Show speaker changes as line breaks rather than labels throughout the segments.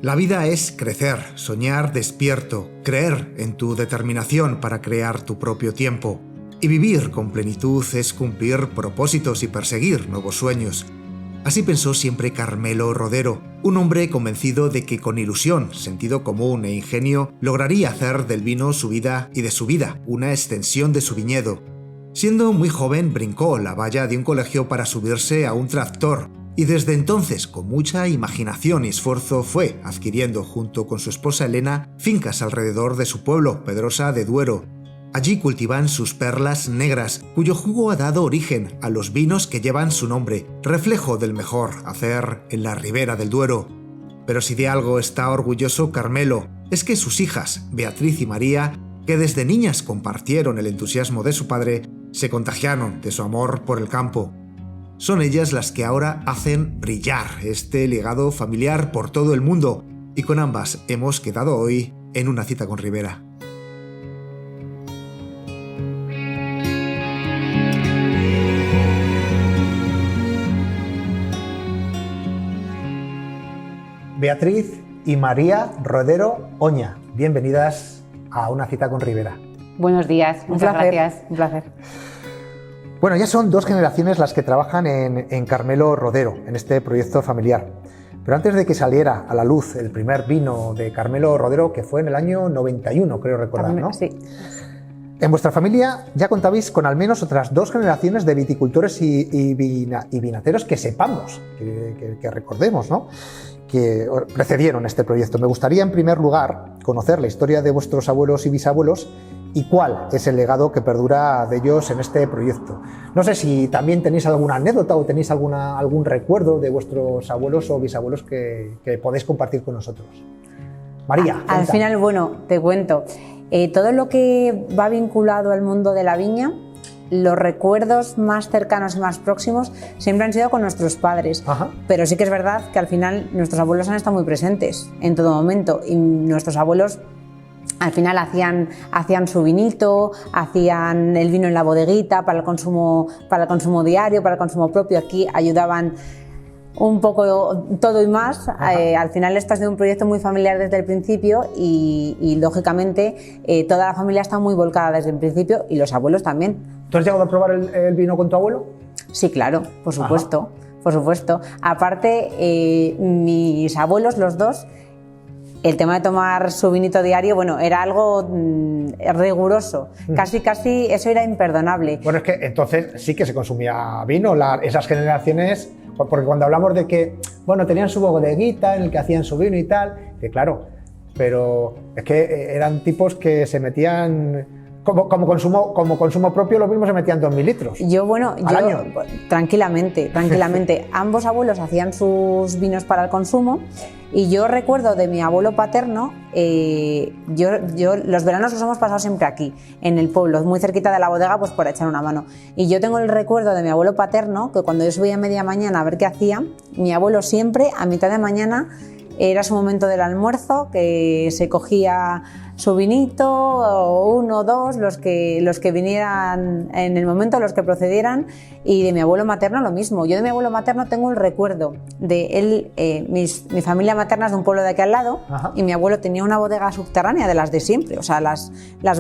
La vida es crecer, soñar despierto, creer en tu determinación para crear tu propio tiempo. Y vivir con plenitud es cumplir propósitos y perseguir nuevos sueños. Así pensó siempre Carmelo Rodero, un hombre convencido de que con ilusión, sentido común e ingenio lograría hacer del vino su vida y de su vida una extensión de su viñedo. Siendo muy joven brincó la valla de un colegio para subirse a un tractor y desde entonces, con mucha imaginación y esfuerzo, fue adquiriendo junto con su esposa Elena fincas alrededor de su pueblo, Pedrosa de Duero. Allí cultivan sus perlas negras, cuyo jugo ha dado origen a los vinos que llevan su nombre, reflejo del mejor hacer en la ribera del Duero. Pero si de algo está orgulloso Carmelo, es que sus hijas, Beatriz y María, que desde niñas compartieron el entusiasmo de su padre, se contagiaron de su amor por el campo. Son ellas las que ahora hacen brillar este legado familiar por todo el mundo, y con ambas hemos quedado hoy en una cita con Ribera. Beatriz y María Rodero Oña, bienvenidas a una cita con Ribera.
Buenos días, muchas gracias, un placer.
Bueno, ya son 2 generaciones las que trabajan en Carmelo Rodero, en este proyecto familiar. Pero antes de que saliera a la luz el primer vino de Carmelo Rodero, que fue en el año 91, creo recordar, ¿no?
Sí.
En vuestra familia ya contabais con al menos otras 2 generaciones de viticultores y vinateros que sepamos, que recordemos, ¿no?, que precedieron este proyecto. Me gustaría, en primer lugar, conocer la historia de vuestros abuelos y bisabuelos y cuál es el legado que perdura de ellos en este proyecto. No sé si también tenéis alguna anécdota o tenéis algún recuerdo de vuestros abuelos o bisabuelos que podéis compartir con nosotros. María.
Al final, bueno, te cuento. Todo lo que va vinculado al mundo de la viña, los recuerdos más cercanos y más próximos siempre han sido con nuestros padres. Ajá. Pero sí que es verdad que al final nuestros abuelos han estado muy presentes en todo momento y nuestros abuelos al final hacían su vinito, hacían el vino en la bodeguita para el consumo diario, para el consumo propio. Aquí ayudaban un poco todo y más. Al final esto ha sido un proyecto muy familiar desde el principio y lógicamente toda la familia está muy volcada desde el principio y los abuelos también.
¿Tú has llegado a probar el vino con tu abuelo?
Sí, claro, por supuesto. Ajá. Por supuesto. Aparte, mis abuelos, los dos, el tema de tomar su vinito diario, bueno, era algo riguroso. Casi eso era imperdonable.
Bueno, es que entonces sí que se consumía vino, esas generaciones, porque cuando hablamos de que, bueno, tenían su bodeguita en el que hacían su vino y tal, que claro, pero es que eran tipos que se metían... Como consumo propio, los mismos se metían 2.000 litros.
Yo tranquilamente. Ambos abuelos hacían sus vinos para el consumo y yo recuerdo de mi abuelo paterno, yo los veranos los hemos pasado siempre aquí, en el pueblo, muy cerquita de la bodega, pues por echar una mano. Y yo tengo el recuerdo de mi abuelo paterno, que cuando yo subía a media mañana a ver qué hacía, mi abuelo siempre, a mitad de mañana, era su momento del almuerzo, que se cogía su vinito, o 1 o 2, los que vinieran en el momento, los que procedieran, y de mi abuelo materno lo mismo. Yo de mi abuelo materno tengo el recuerdo de él, mi familia materna es de un pueblo de aquí al lado. Ajá. Y mi abuelo tenía una bodega subterránea de las de siempre, o sea, las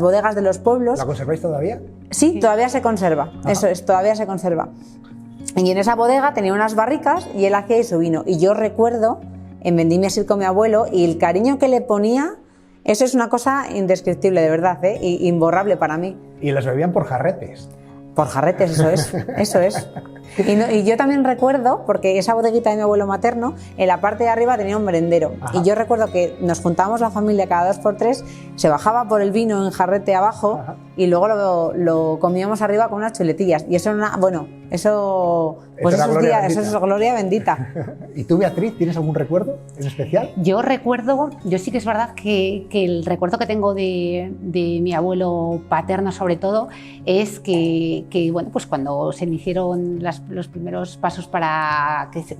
bodegas de los pueblos.
¿La conserváis todavía?
Sí, todavía se conserva. Ajá. Eso es, todavía se conserva. Y en esa bodega tenía unas barricas y él hacía su vino, y yo recuerdo en vendimias ir con mi abuelo y el cariño que le ponía, eso es una cosa indescriptible, de verdad, imborrable para mí.
Y los bebían por jarretes.
Por jarretes, eso es. Y yo también recuerdo, porque esa bodeguita de mi abuelo materno, en la parte de arriba tenía un merendero. Ajá. Y yo recuerdo que nos juntábamos la familia cada 2 por 3, se bajaba por el vino en jarrete abajo. Ajá. Y luego lo comíamos arriba con unas chuletillas. Y eso era eso es gloria bendita.
¿Y tú, Beatriz, tienes algún recuerdo en especial?
Yo sí que es verdad que el recuerdo que tengo de mi abuelo paterno, sobre todo, es que bueno, pues cuando se iniciaron los primeros pasos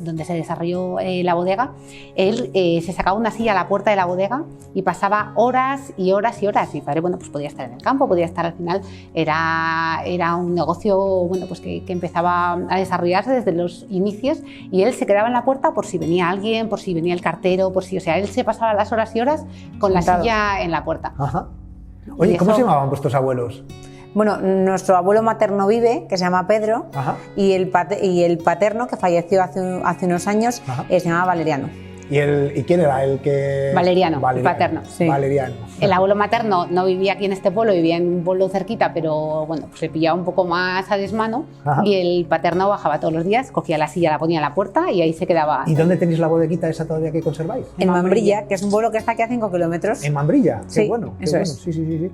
donde se desarrolló la bodega, él se sacaba una silla a la puerta de la bodega y pasaba horas y horas y horas. Mi padre, bueno, pues podía estar en el campo, podía estar, al final era un negocio, bueno, pues que empezaba empezaba a desarrollarse desde los inicios y él se quedaba en la puerta por si venía alguien, por si venía el cartero, por si, o sea, él se pasaba las horas y horas con la silla en la puerta.
Ajá. Oye, ¿cómo se llamaban vuestros abuelos?
Bueno, nuestro abuelo materno vive, que se llama Pedro, y el paterno, que falleció hace unos años, se llama Valeriano.
¿Y quién era el que...?
Valeriano, el paterno.
Sí.
Valeriano.
El abuelo materno no vivía aquí en este pueblo, vivía en un pueblo cerquita, pero bueno, pues se pillaba un poco más a desmano. Y el paterno bajaba todos los días, cogía la silla, la ponía en la puerta y ahí se quedaba.
¿Y dónde tenéis la bodeguita esa todavía que conserváis?
En Mambrilla, que es un pueblo que está aquí a 5 kilómetros.
¿En Mambrilla?
Sí,
qué bueno.
eso es.
Sí.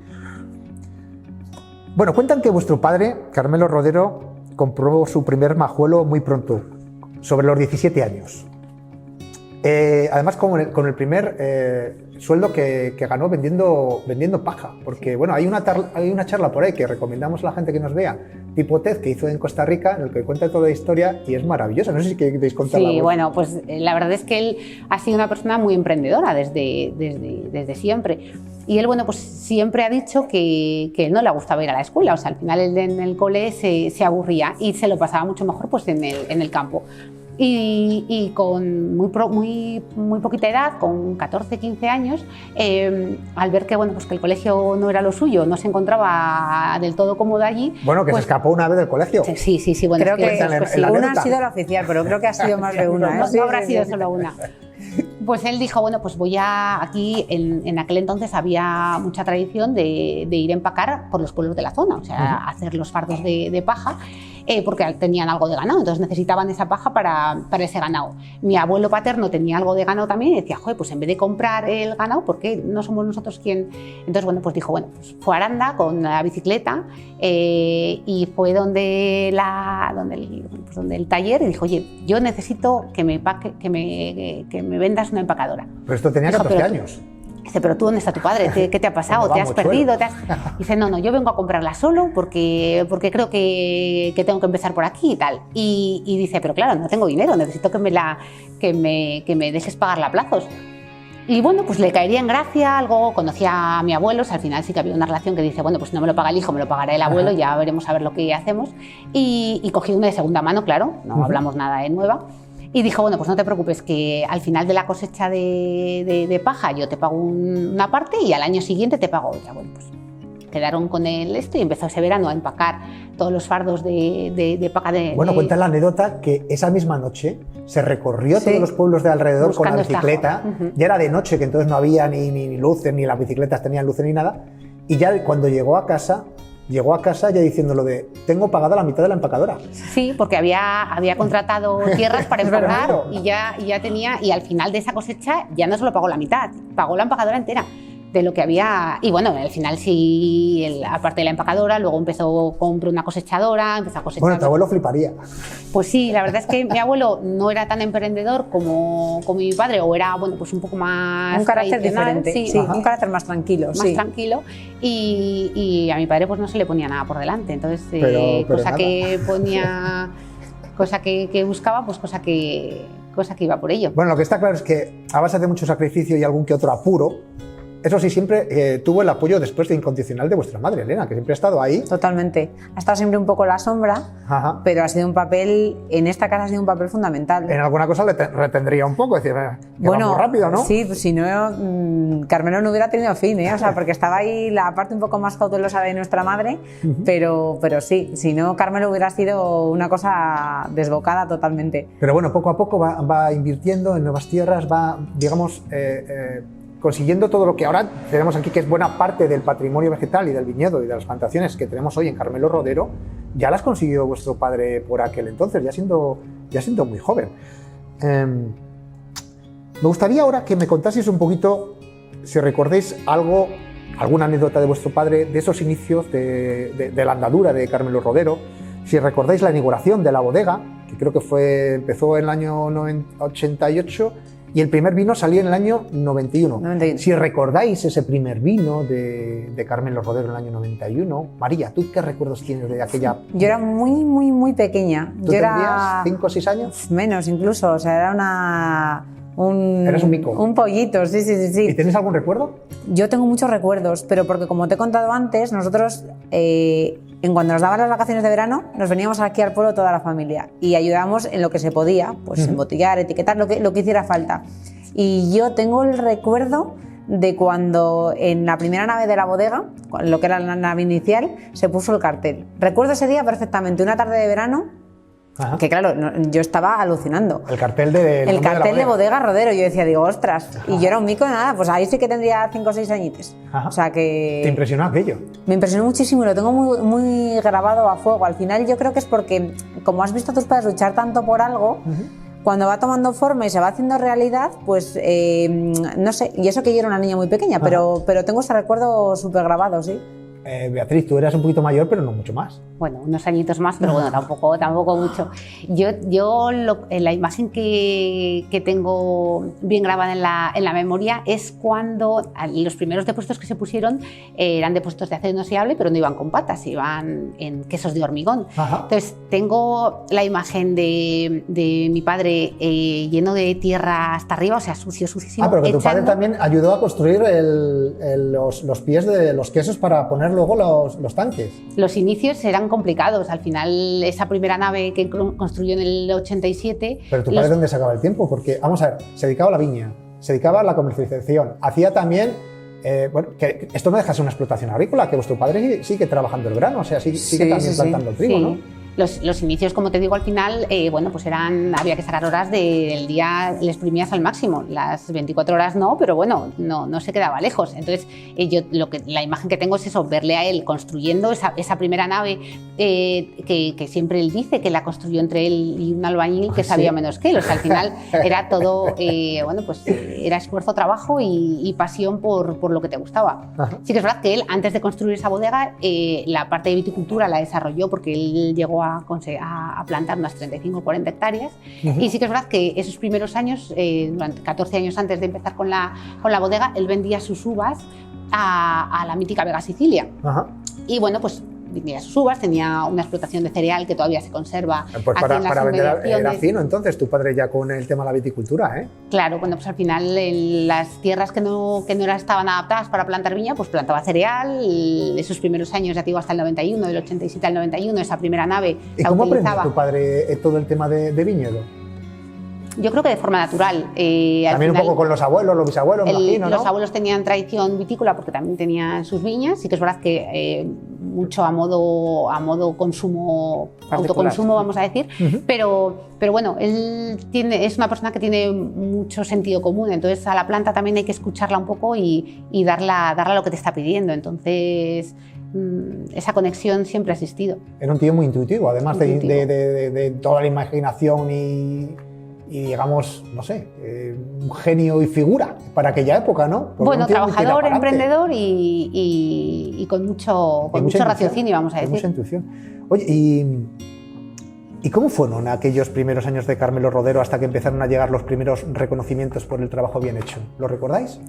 Bueno, cuentan que vuestro padre, Carmelo Rodero, compró su primer majuelo muy pronto, sobre los 17 años. Además, con el primer sueldo que ganó vendiendo paja, porque bueno, hay una charla por ahí que recomendamos a la gente que nos vea, tipo TED, que hizo en Costa Rica, en el que cuenta toda la historia y es maravillosa. No sé si queréis contarla.
Sí, bueno, pues la verdad es que él ha sido una persona muy emprendedora desde siempre. Y él, bueno, pues siempre ha dicho que no le gustaba ir a la escuela, o sea, al final él en el cole se aburría y se lo pasaba mucho mejor pues en el campo. Y con muy poquita edad, con 14, 15 años, al ver que, bueno, pues que el colegio no era lo suyo, no se encontraba del todo cómodo allí.
Bueno, que
pues,
se escapó una vez del colegio.
Sí, bueno,
creo que
sí.
Una ha sido la oficial, pero creo que ha sido más de una.
No habrá sido solo una. Pues él dijo, bueno, pues aquí en aquel entonces había mucha tradición de ir a empacar por los pueblos de la zona, o sea, hacer los fardos de paja, porque tenían algo de ganado, entonces necesitaban esa paja para ese ganado. Mi abuelo paterno tenía algo de ganado también y decía, joder, pues en vez de comprar el ganado, ¿por qué no somos nosotros quien? Entonces, bueno, pues dijo, bueno, pues fue a Aranda con la bicicleta y fue donde el taller y dijo, oye, yo necesito que me vendas una empacadora.
Pero esto tenía 14 años.
Dice, pero tú, ¿dónde está tu padre? ¿Qué te ha pasado? ¿Te has perdido? Dice, no, yo vengo a comprarla solo porque creo que tengo que empezar por aquí y tal. Y dice, pero claro, no tengo dinero, necesito que me dejes pagarla a plazos. Y bueno, pues le caería en gracia algo, conocía a mi abuelo, o sea, al final sí que había una relación que dice, bueno, pues no me lo paga el hijo, me lo pagará el abuelo, ya veremos a ver lo que hacemos. Y cogí una de segunda mano, claro, no hablamos nada de nueva. Y dijo, bueno, pues no te preocupes, que al final de la cosecha de paja yo te pago una parte y al año siguiente te pago otra. Bueno, pues quedaron con él y empezó ese verano a empacar todos los fardos de paja de...
Bueno, cuenta la anécdota que esa misma noche se recorrió todos los pueblos de alrededor con la bicicleta. Ya era de noche, que entonces no había ni luces, ni las bicicletas tenían luces ni nada. Y ya cuando llegó a casa ya diciéndolo de, tengo pagada la mitad de la empacadora.
Sí, porque había contratado tierras para empacar y ya tenía, y al final de esa cosecha ya no solo pagó la mitad, pagó la empacadora entera de lo que había. Y bueno, al final sí, aparte de la empacadora, luego compró una cosechadora, empezó a cosechar.
Bueno, tu abuelo fliparía.
Pues sí, la verdad es que mi abuelo no era tan emprendedor como mi padre, o era, bueno, pues un poco más...
Un carácter diferente, sí, un carácter más tranquilo.
Más tranquilo, y a mi padre pues no se le ponía nada por delante, entonces
pero
cosa
nada.
Que ponía, cosa que buscaba, pues cosa que iba por ello.
Bueno, lo que está claro es que a base de mucho sacrificio y algún que otro apuro, eso sí, siempre tuvo el apoyo después de incondicional de vuestra madre, Elena, que siempre ha estado ahí.
Totalmente. Ha estado siempre un poco en la sombra, pero ha sido un papel, en esta casa ha sido un papel fundamental.
En alguna cosa le retendría un poco, decir, bueno, rápido, ¿no?
Sí, pues si no, Carmelo no hubiera tenido fin, o sea, porque estaba ahí la parte un poco más cautelosa de nuestra madre, pero sí, si no, Carmelo hubiera sido una cosa desbocada totalmente.
Pero bueno, poco a poco va invirtiendo en nuevas tierras, va, digamos, consiguiendo todo lo que ahora tenemos aquí, que es buena parte del patrimonio vegetal y del viñedo y de las plantaciones que tenemos hoy en Carmelo Rodero, ya las consiguió vuestro padre por aquel entonces, ya siendo muy joven. Me gustaría ahora que me contaseis un poquito, si recordáis alguna anécdota de vuestro padre, de esos inicios de la andadura de Carmelo Rodero, si recordáis la inauguración de la bodega, que creo que empezó en el año 88, y el primer vino salió en el año 91. Si recordáis ese primer vino de Carmelo Rodero en el año 91. María, ¿tú qué recuerdos tienes de aquella?
Yo era muy pequeña.
¿Tú tendrías 5 o 6 años?
Menos incluso, o sea, era
Eras un mico.
Un pollito, sí.
¿Y tienes algún recuerdo?
Yo tengo muchos recuerdos, pero porque como te he contado antes, nosotros en cuando nos daban las vacaciones de verano, nos veníamos aquí al pueblo toda la familia y ayudábamos en lo que se podía, pues embotellar, etiquetar, lo que hiciera falta. Y yo tengo el recuerdo de cuando en la primera nave de la bodega, lo que era la nave inicial, se puso el cartel. Recuerdo ese día perfectamente, una tarde de verano, que claro, yo estaba alucinando.
El cartel de
bodega Rodero, yo decía, digo, ostras, y yo era un mico de nada, pues ahí sí que tendría 5 o 6 añitos. O sea que...
¿Te impresionó aquello?
Me impresionó muchísimo y lo tengo muy, muy grabado a fuego. Al final yo creo que es porque, como has visto a tus padres luchar tanto por algo, cuando va tomando forma y se va haciendo realidad, pues no sé, y eso que yo era una niña muy pequeña, pero tengo ese recuerdo súper grabado, sí.
Beatriz, tú eras un poquito mayor, pero no mucho más.
Bueno, unos añitos más, pero bueno, tampoco mucho. La imagen que tengo bien grabada en la memoria es cuando los primeros depuestos que se pusieron eran depuestos de acero inoxidable, pero no iban con patas, iban en quesos de hormigón. Entonces, tengo la imagen de mi padre lleno de tierra hasta arriba, o sea, suciísimo.
Pero que tu padre también ayudó a construir los pies de los quesos para poner luego los tanques.
Los inicios eran complicados. Al final, esa primera nave que construyó en el 87...
Pero tu padre, ¿dónde sacaba el tiempo? Porque, vamos a ver, se dedicaba a la viña, se dedicaba a la comercialización, hacía también... bueno, que esto no deja de ser una explotación agrícola, que vuestro padre sigue trabajando el grano, o sea, sigue también plantando el trigo, ¿no?
Los inicios, como te digo, al final, bueno, pues había que sacar horas del día, les exprimías al máximo. Las 24 horas no, pero bueno, no se quedaba lejos. Entonces, la imagen que tengo es eso, verle a él construyendo esa primera nave que siempre él dice que la construyó entre él y un albañil que sabía menos que él. O sea, al final era todo, bueno, pues era esfuerzo, trabajo y pasión por lo que te gustaba. Sí que es verdad que él, antes de construir esa bodega, la parte de viticultura la desarrolló porque él llegó a plantar unas 35 o 40 hectáreas. Y sí que es verdad que esos primeros años, durante 14 años antes de empezar con la bodega, él vendía sus uvas a la mítica Vega Sicilia. Y bueno, pues vendía sus uvas, tenía una explotación de cereal que todavía se conserva.
Pues para vender era fino entonces tu padre ya con el tema de la viticultura, ¿eh?
Claro, bueno, pues al final en las tierras que no estaban adaptadas para plantar viña, pues plantaba cereal. Esos primeros años, ya te digo, hasta el 91, del 87 al 91, esa primera nave
¿Y
la
cómo
utilizaba.
aprendió tu padre todo el tema de viñedo?
Yo creo que de forma natural.
También un poco con los abuelos, los bisabuelos, me imagino, ¿no?
Los abuelos tenían tradición vitícola porque también tenían sus viñas. Sí que es verdad que mucho a modo consumo, autoconsumo, vamos a decir. Pero bueno, él es una persona que tiene mucho sentido común. Entonces a la planta también hay que escucharla un poco y darla lo que te está pidiendo. Entonces... esa conexión siempre ha existido.
Era un tío muy intuitivo, además de toda la imaginación y digamos, no sé, un genio y figura para aquella época, ¿no? Porque
bueno, trabajador, emprendedor y con mucho raciocinio, vamos a decir.
Mucha intuición. Oye, ¿y cómo fueron aquellos primeros años de Carmelo Rodero hasta que empezaron a llegar los primeros reconocimientos por el trabajo bien hecho? ¿Lo recordáis?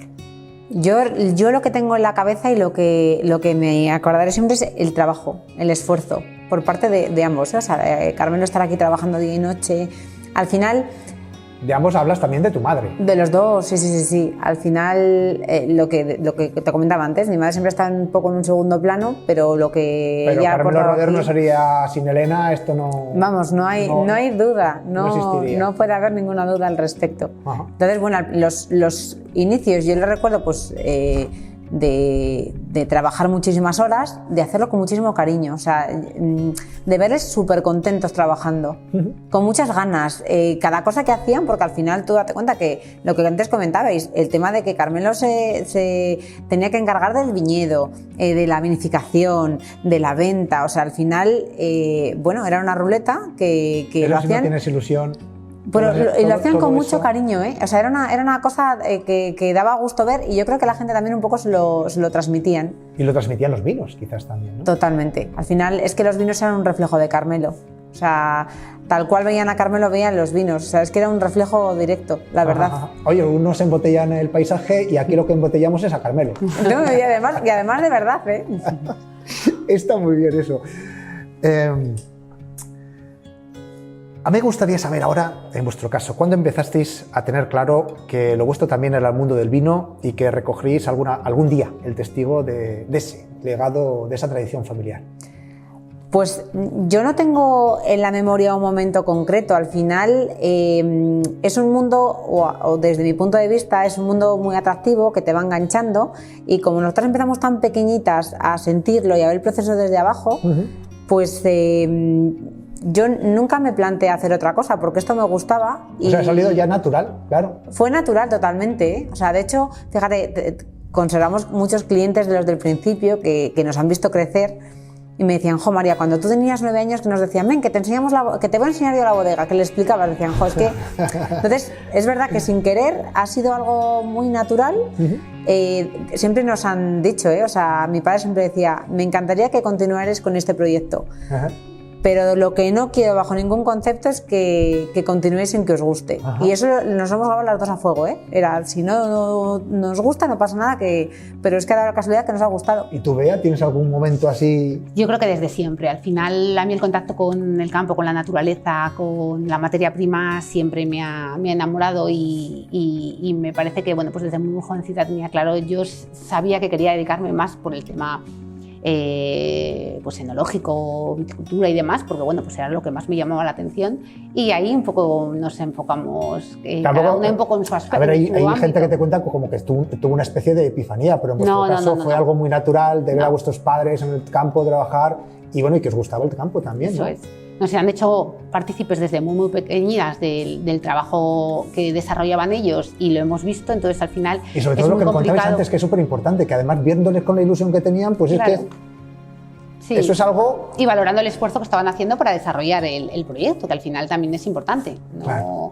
Yo lo que tengo en la cabeza y lo que me acordaré siempre es el trabajo, el esfuerzo, por parte de ambos. O sea, Carmelo estar aquí trabajando día y noche, al final...
De ambos hablas también de tu madre.
De los dos, sí. Al final, lo que te comentaba antes, mi madre siempre está un poco en un segundo plano, pero lo que
pero
ella
Carmelo Rodero
aquí,
no sería sin Elena, esto no...
Vamos, no hay duda,
existiría.
no puede haber ninguna duda al respecto.
Ajá.
Entonces, bueno, los inicios, yo les recuerdo, pues... de trabajar muchísimas horas, de hacerlo con muchísimo cariño, o sea, de verles súper contentos trabajando, con muchas ganas, cada cosa que hacían, porque al final tú date cuenta que lo que antes comentabais, el tema de que Carmelo se tenía que encargar del viñedo, de la vinificación, de la venta, o sea, al final, bueno, era una ruleta que
Pero
lo
si
hacían...
no tienes ilusión...
Pero lo hacían con mucho
eso.
cariño, ¿eh? O sea, era una cosa que daba gusto ver y yo creo que la gente también un poco se lo transmitían.
Y lo transmitían los vinos, quizás también, ¿no?
Totalmente. Al final es que los vinos eran un reflejo de Carmelo. O sea, tal cual veían a Carmelo, veían los vinos. O sea, es que era un reflejo directo, la verdad.
Oye, unos embotellan el paisaje y aquí lo que embotellamos es a Carmelo.
No, y además de verdad, ¿eh?
Está muy bien eso. A mí me gustaría saber ahora, en vuestro caso, ¿cuándo empezasteis a tener claro que lo vuestro también era el mundo del vino y que recogeríais algún día el testigo de ese legado, de esa tradición familiar?
Pues yo no tengo en la memoria un momento concreto. Al final es un mundo, o desde mi punto de vista, es un mundo muy atractivo que te va enganchando, y como nosotros empezamos tan pequeñitas a sentirlo y a ver el proceso desde abajo, pues yo nunca me planteé hacer otra cosa porque esto me gustaba.
O sea, ha salido ya natural, claro.
Fue natural totalmente, ¿eh? O sea, de hecho, fíjate, conservamos muchos clientes de los del principio que nos han visto crecer. Y me decían, jo María, cuando tú tenías 9 años que nos decían, ven, que te enseñamos que te voy a enseñar yo la bodega, que le explicaba, decían, jo, es que... Entonces, es verdad que sin querer ha sido algo muy natural. Siempre nos han dicho, o sea, mi padre siempre decía, me encantaría que continuaras con este proyecto. Pero lo que no quiero bajo ningún concepto es que continuéis sin que os guste. Y eso nos hemos dado las dos a fuego, Era, si no nos gusta, no pasa nada, pero es que ha dado la casualidad que nos ha gustado.
¿Y tú, Bea, tienes algún momento así?
Yo creo que desde siempre. Al final, a mí el contacto con el campo, con la naturaleza, con la materia prima, siempre me ha enamorado, y me parece que, bueno, pues desde muy jovencita tenía claro, yo sabía que quería dedicarme más por el tema pues enológico, viticultura y demás, porque bueno, pues era lo que más me llamaba la atención, y ahí un poco nos enfocamos, cada una un poco en su aspecto.
A ver, hay gente que te cuenta como que tuvo una especie de epifanía, pero en vuestro caso fue algo muy natural, de ver a vuestros padres en el campo trabajar, y bueno, y que os gustaba el campo también,
¿no? Eso es. Nos han hecho partícipes desde muy pequeñitas del trabajo que desarrollaban ellos, y lo hemos visto, entonces al final
y sobre todo lo que me contabais antes, que es súper importante, que además viéndoles con la ilusión que tenían, pues claro, es que sí, eso es algo...
Y valorando el esfuerzo que estaban haciendo para desarrollar el proyecto, que al final también es importante, ¿no? Claro.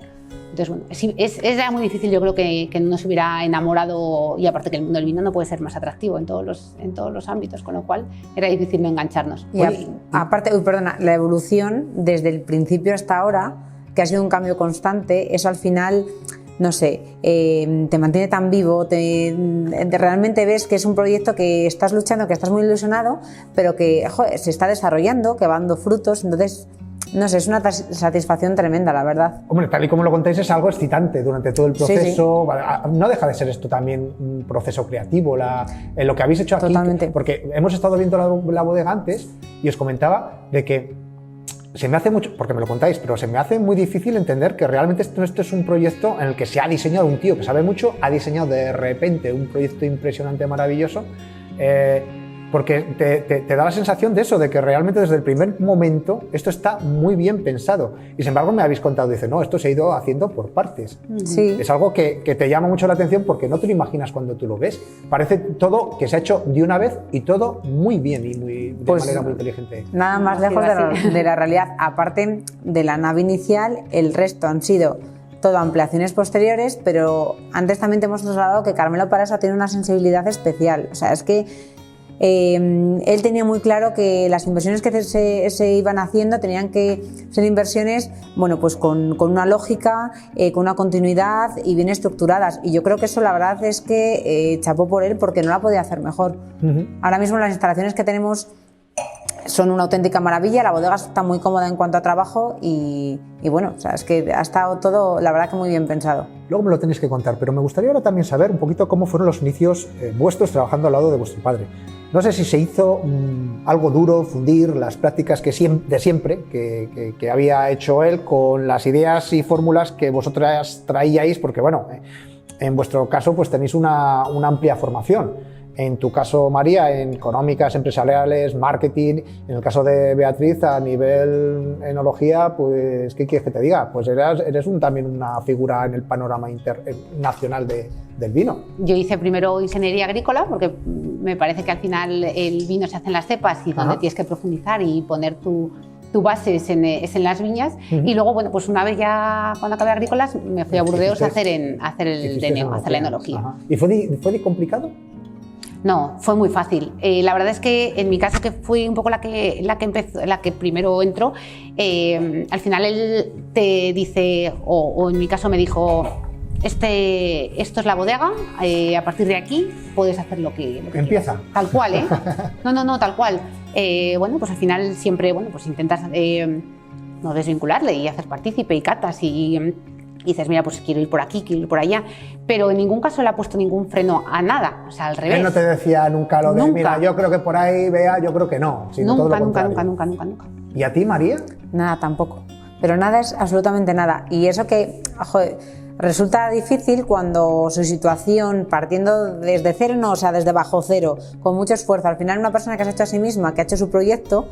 Entonces, bueno, es ya muy difícil, yo creo, que no se hubiera enamorado, y aparte que el mundo del vino no puede ser más atractivo en todos los ámbitos, con lo cual era difícil no engancharnos.
Y aparte, la evolución desde el principio hasta ahora, que ha sido un cambio constante, eso al final, no sé, te mantiene tan vivo, realmente ves que es un proyecto que estás luchando, que estás muy ilusionado, pero que se está desarrollando, que va dando frutos, entonces... No sé, es una satisfacción tremenda, la verdad.
Hombre, tal y como lo contáis, es algo excitante durante todo el proceso. Sí. No deja de ser esto también un proceso creativo, lo que habéis hecho aquí.
Totalmente.
Porque hemos estado viendo la bodega antes y os comentaba de que se me hace mucho, porque me lo contáis, pero se me hace muy difícil entender que realmente esto es un proyecto en el que se ha diseñado un tío que sabe mucho, ha diseñado de repente un proyecto impresionante, maravilloso. Porque te da la sensación de eso, de que realmente desde el primer momento esto está muy bien pensado. Y sin embargo me habéis contado, dice, no, esto se ha ido haciendo por partes.
Sí.
Es algo que te llama mucho la atención porque no te lo imaginas cuando tú lo ves. Parece todo que se ha hecho de una vez y todo muy bien y de manera muy inteligente.
Nada más lejos de la realidad. Aparte de la nave inicial, el resto han sido todo ampliaciones posteriores, pero antes también te hemos trasladado que Carmelo Paresa tiene una sensibilidad especial. O sea, es que él tenía muy claro que las inversiones que se iban haciendo tenían que ser inversiones, bueno, pues con una lógica, con una continuidad y bien estructuradas, y yo creo que eso la verdad es que chapó por él porque no la podía hacer mejor. Ahora mismo las instalaciones que tenemos son una auténtica maravilla, la bodega está muy cómoda en cuanto a trabajo y bueno, o sea, es que ha estado todo, la verdad, que muy bien pensado.
Luego me lo tenéis que contar, pero me gustaría ahora también saber un poquito cómo fueron los inicios vuestros trabajando al lado de vuestro padre. No sé si se hizo algo duro, fundir las prácticas de siempre que había hecho él con las ideas y fórmulas que vosotras traíais, porque bueno, en vuestro caso pues tenéis una amplia formación. En tu caso, María, en económicas, empresariales, marketing. En el caso de Beatriz, a nivel enología, pues, ¿qué quieres que te diga? Pues eres también una figura en el panorama nacional del vino.
Yo hice primero ingeniería agrícola, porque me parece que al final el vino se hace en las cepas y donde tienes que profundizar y poner tu base es en las viñas. Y luego, bueno, pues una vez ya cuando acabé agrícolas, me fui a Burdeos a hacer el DNO, a hacer la enología.
¿Y fue complicado?
No, fue muy fácil. La verdad es que en mi caso, que fui un poco la que primero entró, al final él te dice, o en mi caso me dijo, esto es la bodega, a partir de aquí puedes hacer lo que
empieza.
Quieras. Tal cual, ¿eh? No, tal cual. Bueno, pues al final siempre, bueno, pues intentas no desvincularle y hacer partícipe y catas y y dices, mira, pues quiero ir por aquí, quiero ir por allá, pero en ningún caso le ha puesto ningún freno a nada, o sea, al revés.
Él no te decía nunca lo de,
Nunca.
mira, yo creo que por ahí, Bea, yo creo que no, sino todo lo contrario.
Nunca.
¿Y a ti, María?
Nada, tampoco. Pero nada es absolutamente nada. Y eso que, joder, resulta difícil cuando su situación, partiendo desde cero, no, o sea, desde bajo cero, con mucho esfuerzo, al final una persona que se ha hecho a sí misma, que ha hecho su proyecto,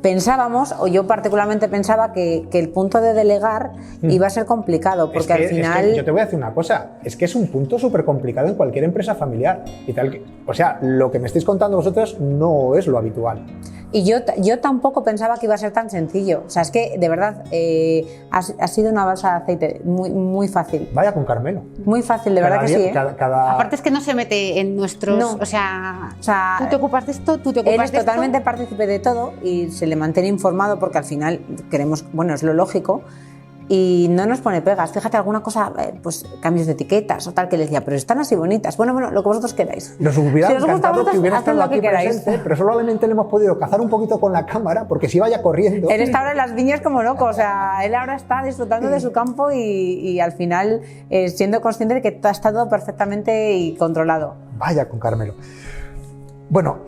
pensábamos, o yo particularmente pensaba que el punto de delegar iba a ser complicado, porque al final...
Es que yo te voy a decir una cosa, es que es un punto súper complicado en cualquier empresa familiar y tal. O sea, lo que me estáis contando vosotros no es lo habitual.
Y yo tampoco pensaba que iba a ser tan sencillo. O sea, es que de verdad ha sido una balsa de aceite muy fácil.
Vaya con Carmelo.
Muy fácil, de verdad que sí.
Aparte es que no se mete en nuestros...
No.
O sea,
sea,
tú te ocupas de esto, tú te ocupas
él
de
es
esto.
totalmente partícipe de todo y se le mantiene informado porque al final queremos, bueno, es lo lógico. Y no nos pone pegas. Fíjate, alguna cosa, pues cambios de etiquetas o tal, que le decía, pero están así bonitas. Bueno, lo que vosotros queráis.
Nos hubiera encantado que hubiera estado aquí
queráis.
presente, pero solamente le hemos podido cazar un poquito con la cámara porque si vaya corriendo.
Él está ahora en las viñas como loco, o sea, él ahora está disfrutando de su campo y al final siendo consciente de que está todo perfectamente controlado.
Vaya con Carmelo. Bueno,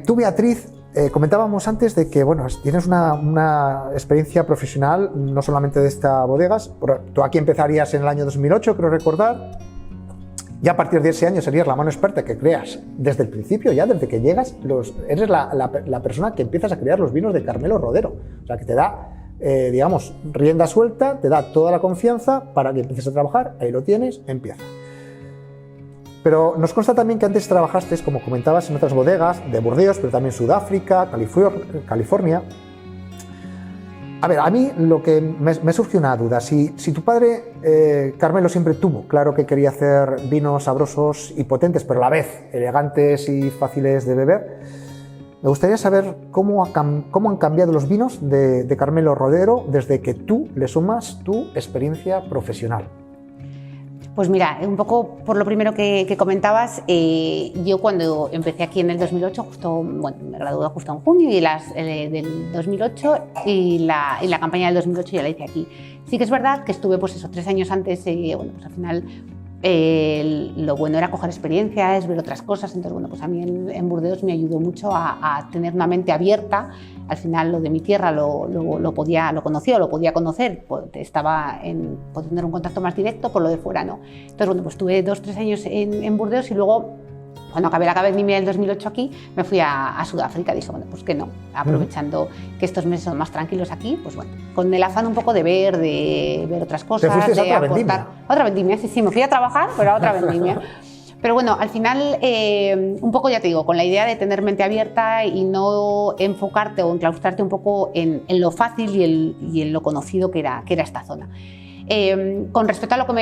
tú, Beatriz, comentábamos antes de que bueno, tienes una experiencia profesional no solamente de esta bodegas. Tú aquí empezarías en el año 2008, creo recordar. Ya a partir de ese año serías la mano experta que creas desde el principio, ya desde que llegas, eres la persona que empiezas a crear los vinos de Carmelo Rodero. O sea, que te da, digamos, rienda suelta, te da toda la confianza para que empieces a trabajar. Ahí lo tienes, empieza. Pero nos consta también que antes trabajaste, como comentabas, en otras bodegas de Burdeos, pero también Sudáfrica, California. A ver, a mí lo que me surge una duda. Si tu padre, Carmelo, siempre tuvo claro que quería hacer vinos sabrosos y potentes, pero a la vez elegantes y fáciles de beber, me gustaría saber cómo han cambiado los vinos de Carmelo Rodero desde que tú le sumas tu experiencia profesional.
Pues mira, un poco por lo primero que comentabas, yo cuando empecé aquí en el 2008, me gradué justo en junio del 2008 y la campaña del 2008 ya la hice aquí. Sí que es verdad que estuve pues eso, 3 años antes, pues al final lo bueno era coger experiencias, ver otras cosas, entonces bueno, pues a mí en Burdeos me ayudó mucho a tener una mente abierta. Al final lo de mi tierra lo conocía o lo podía conocer, podía tener un contacto más directo, por lo de fuera no. Entonces bueno, pues tuve 2-3 años en Burdeos y luego cuando acabé la academia del 2008 aquí me fui a Sudáfrica. Dije, bueno, pues que no, aprovechando que estos meses son más tranquilos aquí, pues bueno, con el afán un poco de ver otras cosas.
¿Te fuiste
de
a otra vendimia?
Otra vendimia, sí, me fui a trabajar, pero a otra vendimia. Pero bueno, al final, un poco ya te digo, con la idea de tener mente abierta y no enfocarte o enclaustrarte un poco en lo fácil y en lo conocido que era esta zona. Con respecto a lo que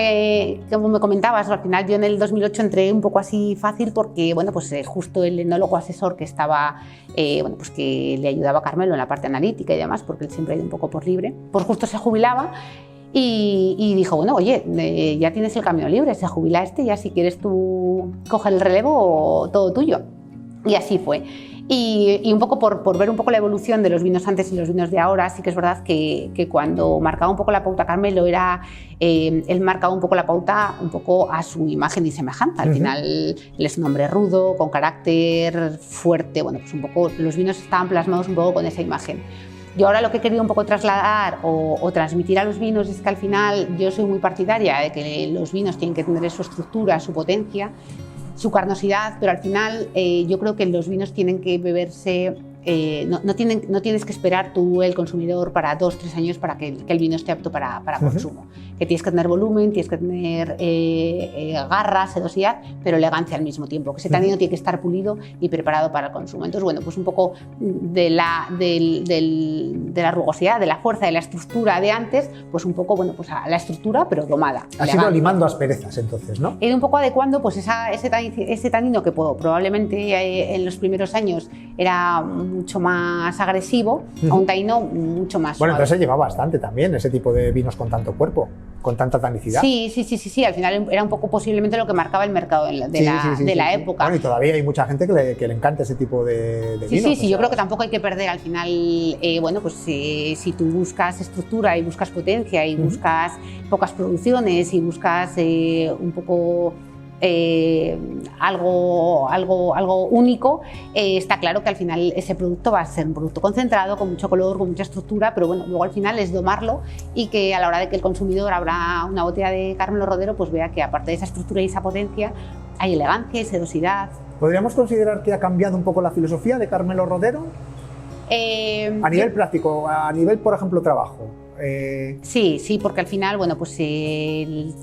me comentabas, al final yo en el 2008 entré un poco así fácil porque bueno, pues, justo el enólogo asesor que estaba, bueno, pues que le ayudaba a Carmelo en la parte analítica y demás, porque él siempre ha ido un poco por libre, pues justo se jubilaba. Y dijo, bueno, oye, ya tienes el camino libre, se jubila ya si quieres tú coger el relevo, todo tuyo. Y así fue. Y un poco por ver un poco la evolución de los vinos antes y los vinos de ahora, sí que es verdad que cuando marcaba un poco la pauta Carmelo, él marcaba un poco la pauta un poco a su imagen y semejanza. Al final él es un hombre rudo, con carácter fuerte, bueno, pues un poco los vinos estaban plasmados un poco con esa imagen. Yo ahora lo que he querido un poco trasladar o transmitir a los vinos es que al final yo soy muy partidaria de que los vinos tienen que tener su estructura, su potencia, su carnosidad, pero al final yo creo que los vinos tienen que beberse, no tienes que esperar tú, el consumidor, para 2-3 años para que el vino esté apto para consumo. Que tienes que tener volumen, tienes que tener garra, sedosidad, pero elegancia al mismo tiempo, que ese tanino tiene que estar pulido y preparado para el consumo. Entonces, bueno, pues un poco de la rugosidad, de la fuerza, de la estructura de antes, pues un poco, bueno, pues a la estructura, pero domada.
Has ido limando asperezas entonces, ¿no?
He ido un poco adecuando pues ese tanino que probablemente en los primeros años era mucho más agresivo, a un tanino mucho más
Bueno,
suave.
entonces se lleva bastante también ese tipo de vinos con tanto cuerpo. con tanta tanicidad.
Sí, al final era un poco posiblemente lo que marcaba el mercado de la época.
Bueno, y todavía hay mucha gente que le encanta ese tipo de vinos.
Sí, yo creo que tampoco hay que perder al final, pues si tú buscas estructura y buscas potencia y buscas pocas producciones y buscas un poco algo único, está claro que al final ese producto va a ser un producto concentrado, con mucho color, con mucha estructura, pero bueno, luego al final es domarlo y que a la hora de que el consumidor abra una botella de Carmelo Rodero, pues vea que aparte de esa estructura y esa potencia, hay elegancia y sedosidad.
¿Podríamos considerar que ha cambiado un poco la filosofía de Carmelo Rodero? A nivel práctico, a nivel, por ejemplo, trabajo.
Sí, porque al final, bueno, pues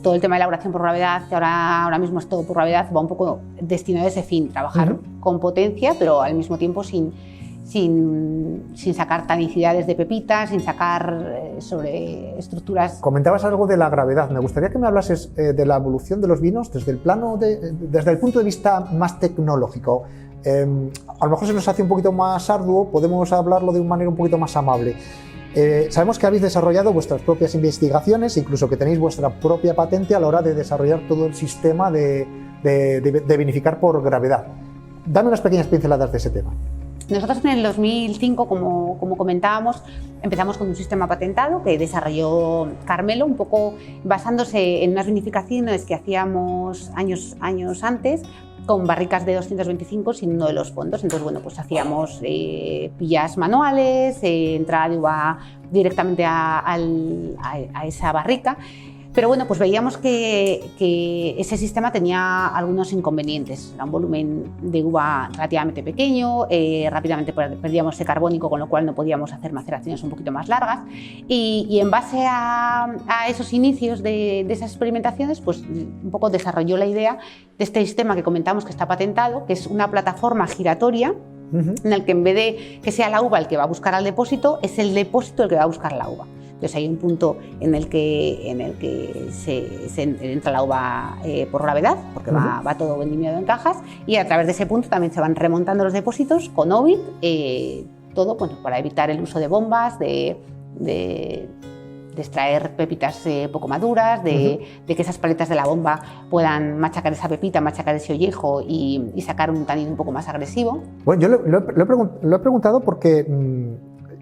todo el tema de elaboración por gravedad, que ahora mismo es todo por gravedad, va un poco destinado a ese fin, trabajar con potencia, pero al mismo tiempo sin sacar tanicidades de pepitas, sin sacar sobre estructuras.
Comentabas algo de la gravedad. Me gustaría que me hablases de la evolución de los vinos desde el punto de vista más tecnológico. A lo mejor se nos hace un poquito más arduo, podemos hablarlo de una manera un poquito más amable. Sabemos que habéis desarrollado vuestras propias investigaciones, incluso que tenéis vuestra propia patente a la hora de desarrollar todo el sistema de vinificar por gravedad. Dame unas pequeñas pinceladas de ese tema.
Nosotros en el 2005, como comentábamos, empezamos con un sistema patentado que desarrolló Carmelo, un poco basándose en unas vinificaciones que hacíamos años antes, con barricas de 225 sin uno de los fondos. Entonces, bueno, pues hacíamos pillas manuales, entrada de uva directamente a esa barrica. Pero bueno, pues veíamos que ese sistema tenía algunos inconvenientes. Era un volumen de uva relativamente pequeño, rápidamente perdíamos ese carbónico, con lo cual no podíamos hacer maceraciones un poquito más largas. Y en base a esos inicios de esas experimentaciones, pues un poco desarrolló la idea de este sistema que comentamos que está patentado, que es una plataforma giratoria, en el que en vez de que sea la uva el que va a buscar al depósito, es el depósito el que va a buscar la uva. Entonces hay un punto en el que se entra la uva por gravedad, porque va todo vendimiado en cajas, y a través de ese punto también se van remontando los depósitos con OVID, todo pues, para evitar el uso de bombas, de extraer pepitas poco maduras, de que esas paletas de la bomba puedan machacar esa pepita, machacar ese ollejo y sacar un tanino un poco más agresivo.
Bueno, yo lo he preguntado porque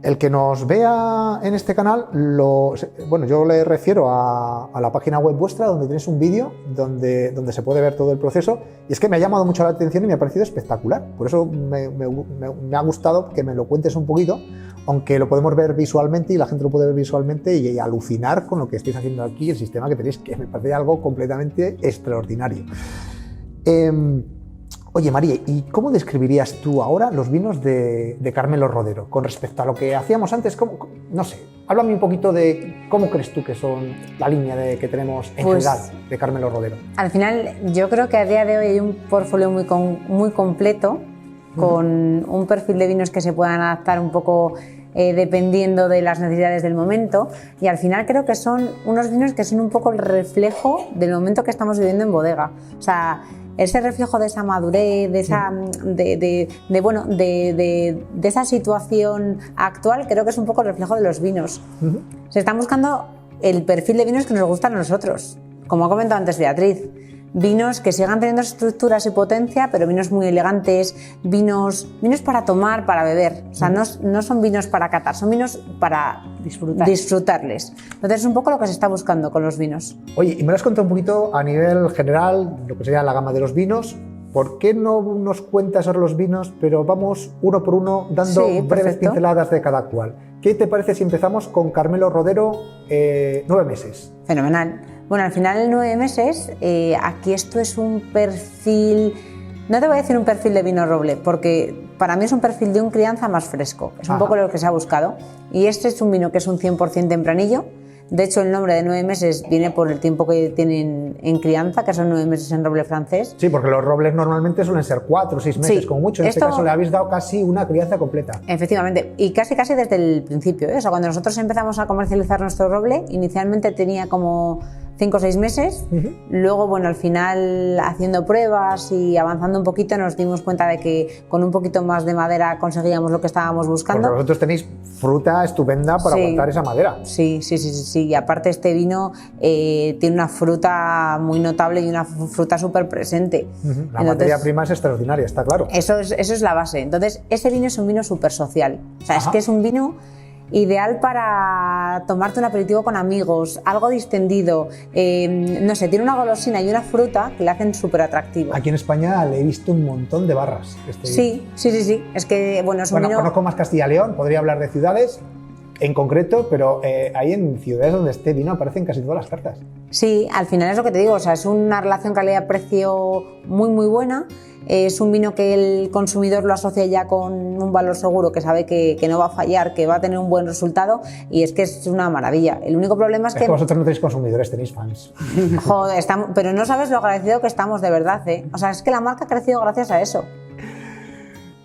el que nos vea en este canal, yo le refiero a la página web vuestra, donde tenéis un vídeo donde se puede ver todo el proceso, y es que me ha llamado mucho la atención y me ha parecido espectacular. Por eso me ha gustado que me lo cuentes un poquito, aunque lo podemos ver visualmente y la gente lo puede ver visualmente y alucinar con lo que estáis haciendo aquí, el sistema que tenéis, que me parece algo completamente extraordinario. Oye, María, ¿y cómo describirías tú ahora los vinos de Carmelo Rodero con respecto a lo que hacíamos antes? No sé, háblame un poquito de cómo crees tú que son la línea que tenemos en general de Carmelo Rodero.
Al final, yo creo que a día de hoy hay un portfolio muy completo, con un perfil de vinos que se puedan adaptar un poco dependiendo de las necesidades del momento, y al final creo que son unos vinos que son un poco el reflejo del momento que estamos viviendo en bodega. O sea, ese reflejo de esa madurez, de esa situación actual, creo que es un poco el reflejo de los vinos. Se están buscando el perfil de vinos que nos gustan a nosotros, como ha comentado antes Beatriz. Vinos que sigan teniendo estructuras y potencia, pero vinos muy elegantes, vinos para tomar, para beber. O sea, no son vinos para catar, son vinos para disfrutarles. Entonces es un poco lo que se está buscando con los vinos.
Oye, y me lo has contado un poquito a nivel general, lo que sería la gama de los vinos. ¿Por qué no nos cuentas ahora los vinos, pero vamos uno por uno dando breves pinceladas de cada cual? ¿Qué te parece si empezamos con Carmelo Rodero 9 meses?
Fenomenal. Bueno, al final 9 meses, aquí esto es un perfil, no te voy a decir un perfil de vino roble, porque para mí es un perfil de un crianza más fresco, es un poco lo que se ha buscado, y este es un vino que es un 100% tempranillo. De hecho, el nombre de 9 meses viene por el tiempo que tienen en crianza, que son 9 meses en roble francés.
Sí, porque los robles normalmente suelen ser 4 o 6 meses como mucho. En este caso le habéis dado casi una crianza completa.
Efectivamente, y casi desde el principio. O sea, cuando nosotros empezamos a comercializar nuestro roble, inicialmente tenía como 5 o 6 meses. Luego, bueno, al final, haciendo pruebas y avanzando un poquito, nos dimos cuenta de que con un poquito más de madera conseguíamos lo que estábamos buscando.
Porque vosotros tenéis fruta estupenda para aguantar esa madera.
Sí. Y aparte este vino tiene una fruta muy notable y una fruta súper presente.
La materia prima es extraordinaria, está claro.
Eso es la base. Entonces, ese vino es un vino súper social. O sea, es que es un vino ideal para tomarte un aperitivo con amigos, algo distendido, no sé, tiene una golosina y una fruta que le hacen súper atractivo.
Aquí en España le he visto un montón de barras.
Sí, es que, bueno, es un vino...
Conozco más Castilla y León, podría hablar de ciudades en concreto, pero hay en ciudades donde este vino aparece en casi todas las cartas. Sí,
al final es lo que te digo, o sea, es una relación calidad-precio muy, muy buena. Es un vino que el consumidor lo asocia ya con un valor seguro, que sabe que no va a fallar, que va a tener un buen resultado, y es que es una maravilla. El único problema es que
vosotros no tenéis consumidores, tenéis fans.
Joder, pero no sabes lo agradecido que estamos, de verdad, ¿eh? O sea, es que la marca ha crecido gracias a eso.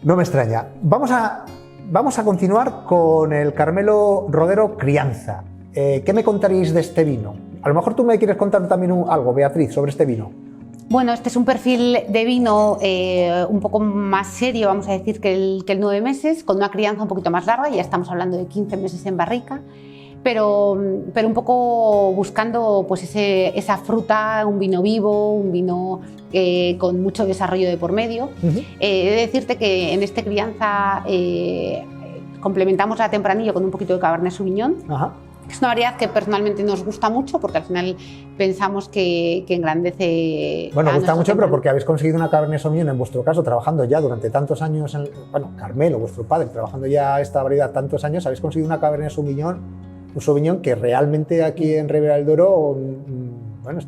No me extraña. Vamos a continuar con el Carmelo Rodero Crianza. ¿Qué me contaréis de este vino? A lo mejor tú me quieres contar también algo, Beatriz, sobre este vino.
Bueno, este es un perfil de vino un poco más serio, vamos a decir, que el 9 meses, con una crianza un poquito más larga, ya estamos hablando de 15 meses en barrica, pero un poco buscando pues esa fruta, un vino vivo, un vino con mucho desarrollo de por medio. He de decirte que en esta crianza complementamos la Tempranillo con un poquito de Cabernet Sauvignon. Es una variedad que personalmente nos gusta mucho porque al final pensamos que engrandece.
Bueno, gusta mucho, pero porque habéis conseguido una Cabernet Sauvignon en vuestro caso, trabajando ya durante tantos años, Carmelo, vuestro padre, trabajando ya esta variedad tantos años, habéis conseguido una Cabernet Sauvignon, un Sauvignon que realmente aquí en Ribera del Duero, bueno,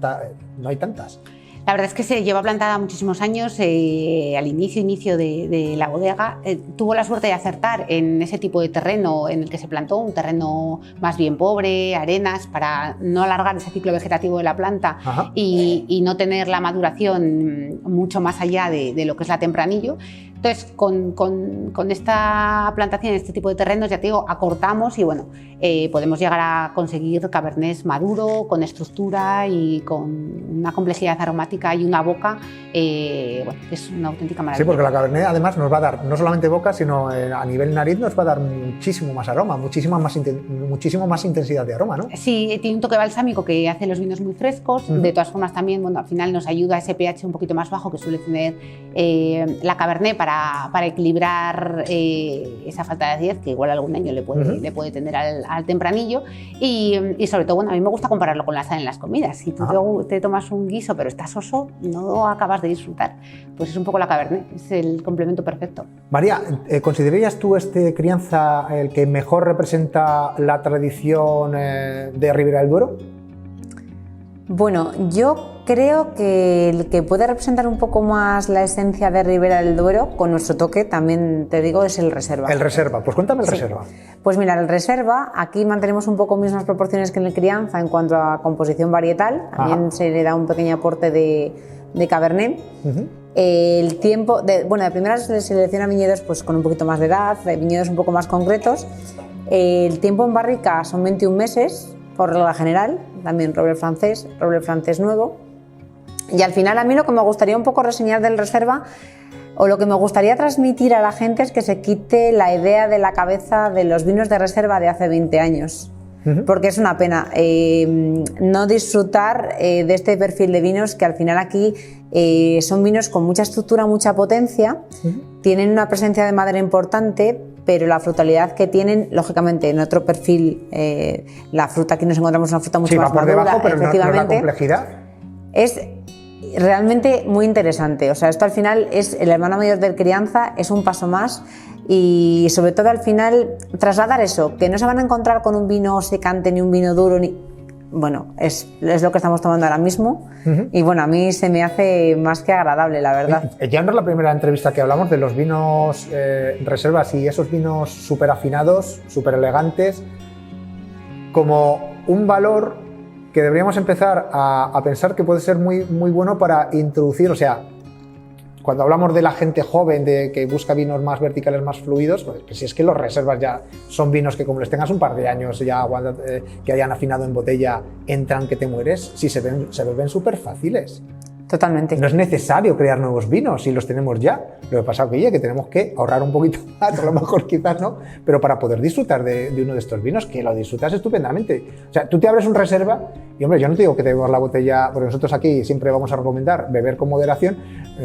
no hay tantas.
La verdad es que se lleva plantada muchísimos años, al inicio de la bodega. Tuvo la suerte de acertar en ese tipo de terreno en el que se plantó, un terreno más bien pobre, arenas, para no alargar ese ciclo vegetativo de la planta y no tener la maduración mucho más allá de lo que es la Tempranillo. Entonces, con esta plantación en este tipo de terrenos, ya te digo, acortamos y bueno, podemos llegar a conseguir Cabernet maduro, con estructura y con una complejidad aromática y una boca, bueno, que es una auténtica maravilla.
Sí, porque la Cabernet además nos va a dar no solamente boca, sino a nivel nariz nos va a dar muchísimo más aroma, muchísimo más intensidad de aroma, ¿no?
Sí, tiene un toque balsámico que hace los vinos muy frescos. De todas formas también, bueno, al final nos ayuda ese pH un poquito más bajo que suele tener la Cabernet para equilibrar esa falta de acidez que igual algún año le puede tener al Tempranillo y sobre todo, bueno, a mí me gusta compararlo con la sal en las comidas. Si tú te tomas un guiso pero estás soso, no acabas de disfrutar. Pues es un poco la Cabernet, es el complemento perfecto.
María, ¿considerarías tú este crianza el que mejor representa la tradición de Ribera del Duero?
Bueno, yo creo que el que puede representar un poco más la esencia de Ribera del Duero, con nuestro toque, también te digo, es el Reserva.
El Reserva, pues cuéntame el Reserva.
Pues mira, el Reserva, aquí mantenemos un poco mismas proporciones que en el crianza en cuanto a composición varietal, también se le da un pequeño aporte de Cabernet. El tiempo, de primera se selecciona viñedos pues, con un poquito más de edad, viñedos un poco más concretos. El tiempo en barrica son 21 meses, por regla general, también roble francés nuevo. Y al final a mí lo que me gustaría un poco reseñar del Reserva, o lo que me gustaría transmitir a la gente, es que se quite la idea de la cabeza de los vinos de Reserva de hace 20 años. Porque es una pena no disfrutar de este perfil de vinos que al final aquí son vinos con mucha estructura, mucha potencia, tienen una presencia de madera importante, pero la frutalidad que tienen, lógicamente, en otro perfil, la fruta, aquí nos encontramos una fruta mucho más madura,
debajo, pero efectivamente, no la complejidad.
Es realmente muy interesante. O sea, esto al final es el hermano mayor del crianza, es un paso más y sobre todo al final trasladar eso, que no se van a encontrar con un vino secante ni un vino duro, bueno, es lo que estamos tomando ahora mismo y bueno, a mí se me hace más que agradable, la verdad.
Ya no es la primera entrevista que hablamos de los vinos reservas y esos vinos súper afinados, súper elegantes, como un valor que deberíamos empezar a pensar que puede ser muy, muy bueno para introducir, o sea, cuando hablamos de la gente joven que busca vinos más verticales, más fluidos, pues si es que los reservas ya son vinos que como les tengas un par de años ya que hayan afinado en botella, entran que te mueres, si se beben súper fáciles.
Totalmente.
No es necesario crear nuevos vinos si los tenemos ya. Lo que pasa es que tenemos que ahorrar un poquito más, a lo mejor quizás no, pero para poder disfrutar de uno de estos vinos, que lo disfrutas estupendamente. O sea, tú te abres un reserva y, hombre, yo no te digo que te bebas la botella, porque nosotros aquí siempre vamos a recomendar beber con moderación,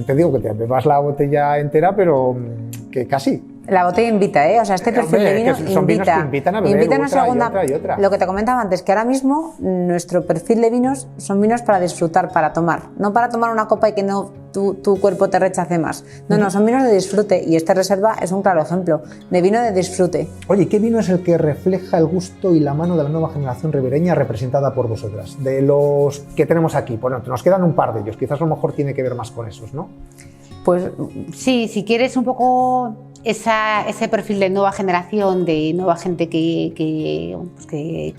te digo que te bebas la botella entera, pero que casi.
La botella invita, ¿eh? O sea, este perfil de vino
son vinos que invitan a beber
una segunda,
y otra.
Lo que te comentaba antes, que ahora mismo nuestro perfil de vinos son vinos para disfrutar, para tomar. No para tomar una copa y que no tu cuerpo te rechace más. No, son vinos de disfrute y este Reserva es un claro ejemplo de vino de disfrute.
Oye, ¿qué vino es el que refleja el gusto y la mano de la nueva generación ribereña representada por vosotras? De los que tenemos aquí, bueno, nos quedan un par de ellos, quizás a lo mejor tiene que ver más con esos, ¿no?
Pues sí, si quieres un poco ese perfil de nueva generación, de nueva gente que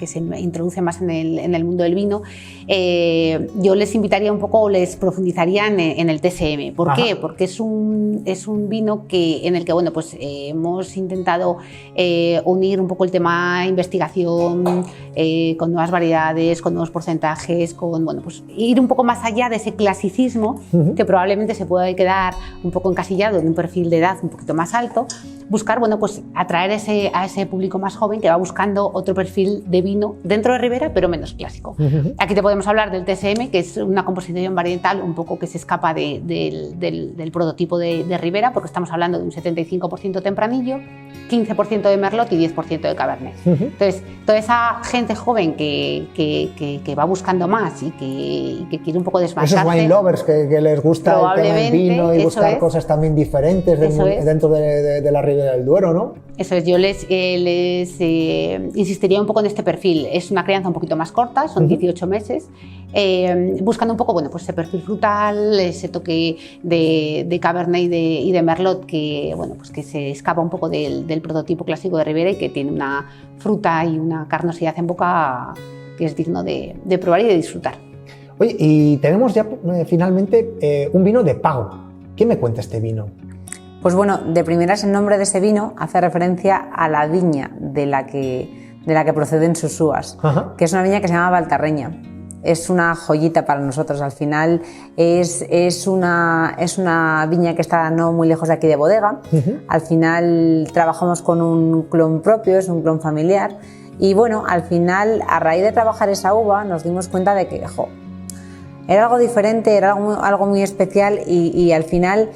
se introduce más en el mundo del vino, yo les invitaría un poco, les profundizaría en el TSM. ¿Por qué? Porque es un vino en el que bueno, pues, hemos intentado unir un poco el tema investigación con nuevas variedades, con nuevos porcentajes, con bueno, pues, ir un poco más allá de ese clasicismo que probablemente se puede quedar un poco encasillado en un perfil de edad un poquito más alto. Buscar, bueno, pues atraer a ese público más joven que va buscando otro perfil de vino dentro de Ribera, pero menos clásico. Aquí te podemos hablar del TSM, que es una composición varietal un poco que se escapa del prototipo de Ribera, porque estamos hablando de un 75% tempranillo, 15% de Merlot y 10% de Cabernet. Entonces, toda esa gente joven que va buscando más y que quiere un poco desmarcarse.
Esos wine lovers que les gusta el tema del vino y buscar cosas también diferentes dentro de la Ribera del Duero, ¿no? Eso
es, yo les insistiría un poco en este perfil. Es una crianza un poquito más corta, son 18 meses, buscando un poco, bueno, pues ese perfil frutal, ese toque de Cabernet y de Merlot que, bueno, pues que se escapa un poco del prototipo clásico de Ribera y que tiene una fruta y una carnosidad en boca que es digno de probar y de disfrutar.
Oye, y tenemos ya finalmente un vino de pago. ¿Qué me cuenta este vino?
Pues bueno, de primeras el nombre de ese vino hace referencia a la viña de la que proceden sus uvas, que es una viña que se llama Baltarreña. Es una joyita para nosotros, al final es una viña que está no muy lejos de aquí de bodega. Al final trabajamos con un clon propio, es un clon familiar y bueno, al final a raíz de trabajar esa uva nos dimos cuenta de que era algo diferente, era algo muy especial y al final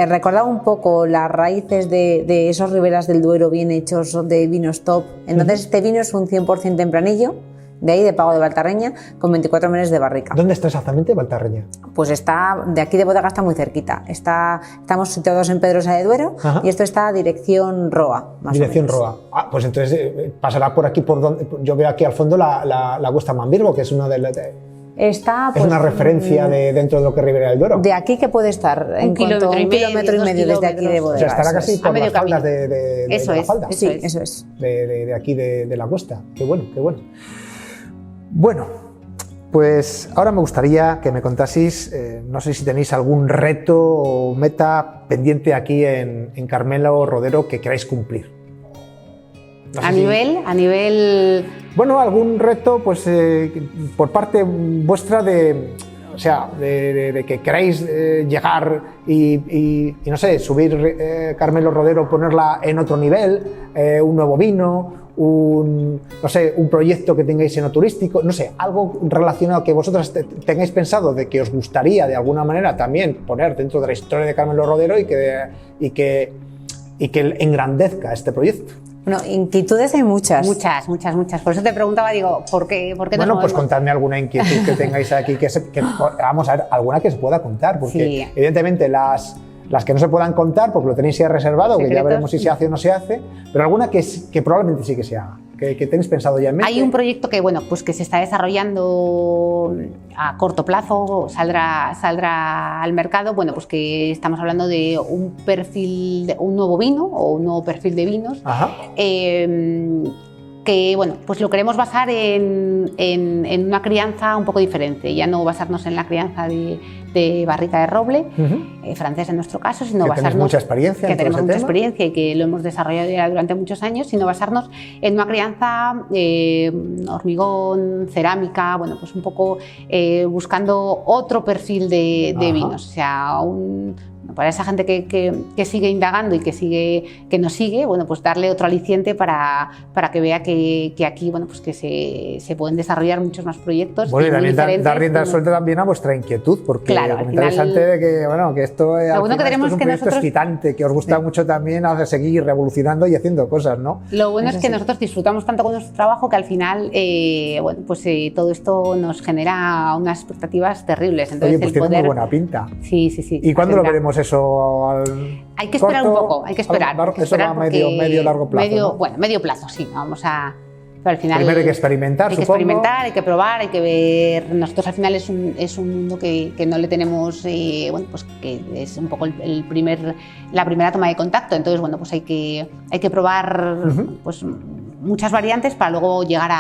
recordaba un poco las raíces de esos riberas del Duero bien hechos de vinos top. Entonces este vino es un 100% tempranillo, de ahí de Pago de Baltarreña, con 24 meses de barrica.
¿Dónde está exactamente Baltarreña?
Pues está, de aquí de bodega está muy cerquita. Estamos situados en Pedrosa de Duero y esto está dirección Roa.
Dirección Roa. Ah, pues entonces pasará por aquí, por donde yo veo aquí al fondo la Cuesta Mambirgo, que es una de las...
Es
una referencia dentro de lo que es Ribera del Duero.
De aquí que puede estar
un kilómetro y medio
desde aquí de bodega.
O sea, estará casi por las faldas de la falda.
Sí, eso es.
De aquí de la Cuesta. Qué bueno, qué bueno. Bueno, pues ahora me gustaría que me contaseis, no sé si tenéis algún reto o meta pendiente aquí en Carmelo Rodero que queráis cumplir.
No sé a nivel...
Bueno, algún reto pues, por parte vuestra de que queráis llegar y no sé, subir Carmelo Rodero, ponerla en otro nivel, un nuevo vino, un proyecto que tengáis enoturístico, no sé, algo relacionado que vosotras tengáis pensado de que os gustaría de alguna manera también poner dentro de la historia de Carmelo Rodero y que engrandezca este proyecto.
Bueno, inquietudes hay muchas.
Muchas. Por eso te preguntaba, digo, ¿por qué
bueno, pues contadme alguna inquietud que tengáis aquí, que vamos a ver, alguna que se pueda contar, porque sí, evidentemente las que no se puedan contar, porque lo tenéis ya reservado, secretos, que ya veremos si se hace o no se hace, pero alguna que probablemente sí que se haga, que tenéis pensado ya en mente.
Hay un proyecto que, bueno, pues que se está desarrollando a corto plazo, saldrá al mercado, bueno, pues que estamos hablando de un perfil, un nuevo vino o un nuevo perfil de vinos, que que bueno, pues lo queremos basar en una crianza un poco diferente, ya no basarnos en la crianza de barrica de roble, francesa en nuestro caso, sino
que
basarnos...
mucha experiencia
que tenemos mucha
tema.
experiencia y que lo hemos desarrollado ya durante muchos años, sino basarnos en una crianza hormigón, cerámica, bueno, pues un poco buscando otro perfil de vinos, o sea, para esa gente que sigue indagando y que nos sigue, bueno, pues darle otro aliciente para que vea que aquí, bueno, pues que se pueden desarrollar muchos más proyectos.
Bueno, y también dar rienda suelta también a vuestra inquietud, porque
claro,
es interesante de que, bueno, que esto,
lo bueno que tenemos
esto es un proyecto excitante, que os gusta mucho también hacer seguir revolucionando y haciendo cosas, ¿no?
Lo bueno es que nosotros disfrutamos tanto con nuestro trabajo que al final, bueno, pues todo esto nos genera unas expectativas terribles. Entonces,
oye, pues tiene muy buena pinta.
Sí, sí, sí.
¿Y cuándo lo veremos eso?
Hay que esperar un poco, hay que esperar.
Eso va a medio largo plazo, ¿no?
Bueno, medio plazo, sí. Vamos a... Pero al final,
primero hay que experimentar,
hay que experimentar, hay que probar, hay que ver. Nosotros al final es un mundo que no le tenemos, bueno, pues que es un poco la primera toma de contacto. Entonces, bueno, pues hay que probar pues, muchas variantes para luego llegar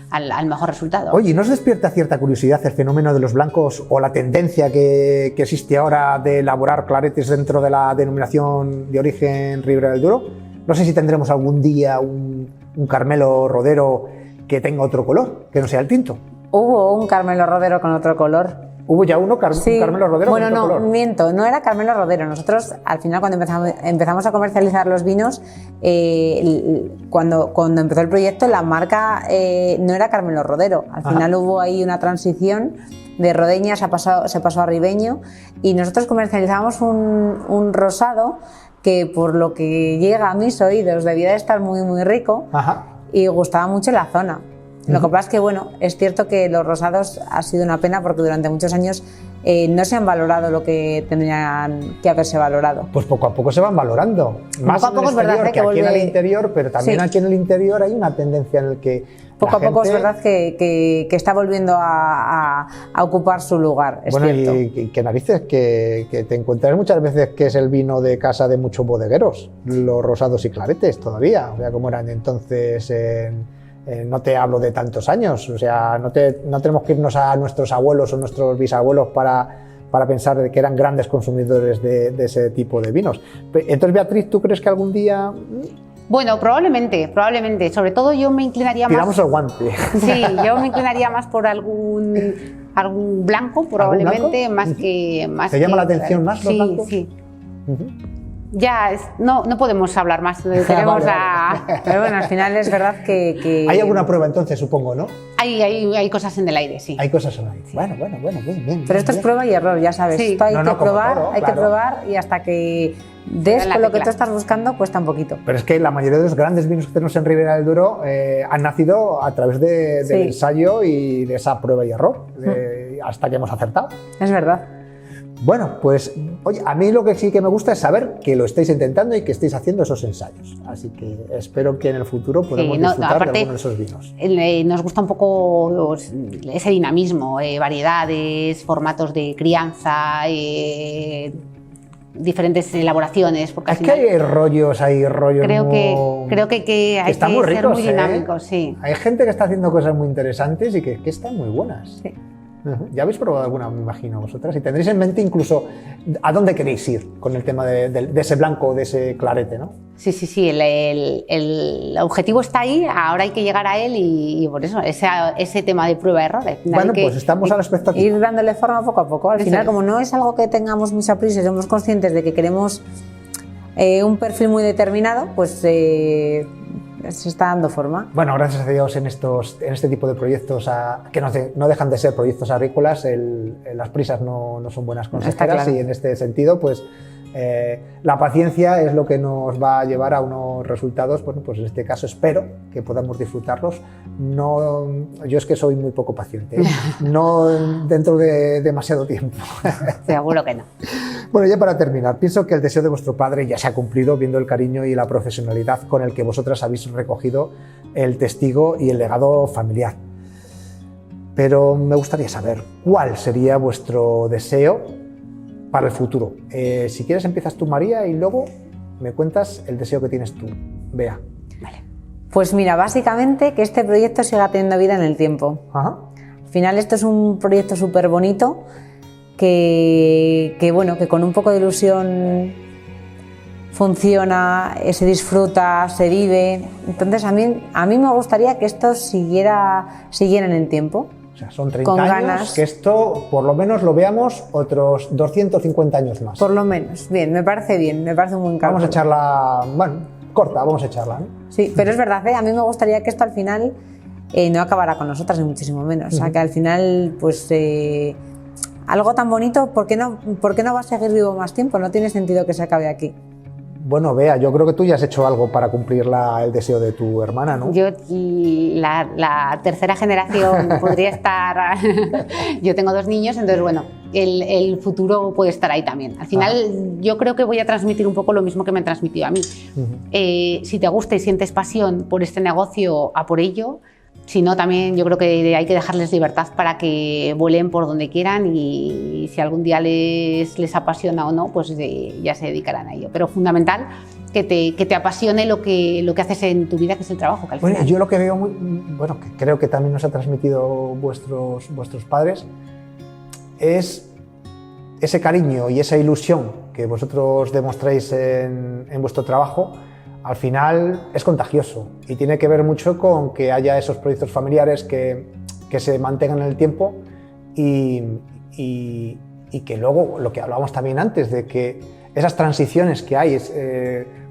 al mejor resultado.
Oye, ¿no os despierta cierta curiosidad el fenómeno de los blancos o la tendencia que existe ahora de elaborar claretes dentro de la denominación de origen Ribera del Duero? No sé si tendremos algún día un Carmelo Rodero que tenga otro color, que no sea el tinto.
Hubo un Carmelo Rodero con otro color.
¿Hubo ya uno,
sí.
Un Carmelo Rodero
bueno,
con otro color?
Bueno, no, miento, no era Carmelo Rodero. Nosotros, al final, cuando empezamos a comercializar los vinos, cuando empezó el proyecto, la marca no era Carmelo Rodero. Al final hubo ahí una transición de Rodeña, se pasó a Ribeño, y nosotros comercializábamos un rosado que, por lo que llega a mis oídos, debía de estar muy, muy rico. Y gustaba mucho en la zona. Lo que pasa es que, bueno, es cierto que los rosados ha sido una pena porque durante muchos años no se han valorado lo que tendrían que haberse valorado.
Pues poco a poco se van valorando. Más
poco a poco
en el exterior que aquí en el interior, pero también aquí en el interior hay una tendencia en el que
poco a poco es verdad que está volviendo a ocupar su lugar, es cierto.
Y que narices, que te encuentras muchas veces que es el vino de casa de muchos bodegueros, los rosados y claretes todavía, o sea, como eran entonces no te hablo de tantos años, o sea, no tenemos que irnos a nuestros abuelos o nuestros bisabuelos para pensar de que eran grandes consumidores de ese tipo de vinos. Entonces, Beatriz, ¿tú crees que algún día...?
Bueno, probablemente. Sobre todo yo me inclinaría más...
Tiramos el guante.
Sí, yo me inclinaría más por algún blanco, probablemente,
¿Algún blanco? ¿Te llama la atención más los blancos?
Sí. Ya, no podemos hablar más. Pero
bueno, al final es verdad que...
Hay alguna prueba entonces, supongo, ¿no?
Hay cosas en el aire, sí.
Hay cosas en el aire. Sí. Bueno, bien.
Pero esto es prueba y error, ya sabes.
Sí.
Esto hay que probar,
todo,
hay que probar, y hasta que des con lo que tú estás buscando, cuesta un poquito.
Pero es que la mayoría de los grandes vinos que tenemos en Ribera del Duero han nacido a través del ensayo y de esa prueba y error, hasta que hemos acertado.
Es verdad.
Bueno, pues oye, a mí lo que sí que me gusta es saber que lo estáis intentando y que estáis haciendo esos ensayos. Así que espero que en el futuro podamos disfrutar de alguno de esos vinos.
Nos gusta un poco ese dinamismo, variedades, formatos de crianza, diferentes elaboraciones. Porque
es que hay rollos
creo que hay
están
que
muy ricos,
ser muy dinámicos, sí.
Hay gente que está haciendo cosas muy interesantes y que están muy buenas.
Sí.
¿Ya habéis probado alguna, me imagino, vosotras? Y tendréis en mente incluso a dónde queréis ir con el tema de ese blanco o de ese clarete, ¿no?
Sí, el objetivo está ahí, ahora hay que llegar a él y por eso, ese tema de prueba-error.
Bueno, pues estamos a la expectativa.
Ir dándole forma poco a poco. Al final, como no es algo que tengamos mucha prisa y somos conscientes de que queremos un perfil muy determinado, pues se está dando forma.
Bueno, gracias a Dios en este tipo de proyectos que no dejan de ser proyectos agrícolas, las prisas no son buenas consejeras, y en este sentido, pues la paciencia es lo que nos va a llevar a unos resultados. Bueno, pues en este caso espero que podamos disfrutarlos. Yo es que soy muy poco paciente, no dentro de demasiado tiempo.
Seguro que no.
Bueno, ya para terminar, pienso que el deseo de vuestro padre ya se ha cumplido viendo el cariño y la profesionalidad con el que vosotras habéis recogido el testigo y el legado familiar. Pero me gustaría saber cuál sería vuestro deseo para el futuro. Si quieres empiezas tú, María, y luego me cuentas el deseo que tienes tú, Bea.
Vale.
Pues mira, básicamente que este proyecto siga teniendo vida en el tiempo.
Ajá.
Al final esto es un proyecto súper bonito bueno, que con un poco de ilusión funciona, se disfruta, se vive. Entonces a mí me gustaría que esto siguiera en el tiempo.
O sea, son 30
con
años,
ganas.
que esto por lo menos lo veamos otros 250 años más.
Por lo menos. Bien, me parece un buen cálculo.
Vamos a echarla, bueno, corta, vamos a echarla, ¿no?
Sí, pero es verdad, a mí me gustaría que esto al final no acabara con nosotras, ni muchísimo menos. O sea, que al final, pues, algo tan bonito, ¿por qué no va a seguir vivo más tiempo? No tiene sentido que se acabe aquí.
Bueno, Bea, yo creo que tú ya has hecho algo para cumplir el deseo de tu hermana, ¿no?
Yo, la tercera generación podría estar... Yo tengo 2 niños, entonces, bueno, el futuro puede estar ahí también. Al final, yo creo que voy a transmitir un poco lo mismo que me han transmitido a mí. Si te gusta y sientes pasión por este negocio, a por ello. Si no, también yo creo que hay que dejarles libertad para que vuelen por donde quieran y si algún día les apasiona o no, pues ya se dedicarán a ello. Pero fundamental que te apasione lo que haces en tu vida, que es el trabajo. Que al final...
Yo lo que veo que creo que también nos ha transmitido vuestros padres, es ese cariño y esa ilusión que vosotros demostráis en vuestro trabajo. Al final es contagioso y tiene que ver mucho con que haya esos proyectos familiares que se mantengan en el tiempo y que luego, lo que hablábamos también antes, de que esas transiciones que hay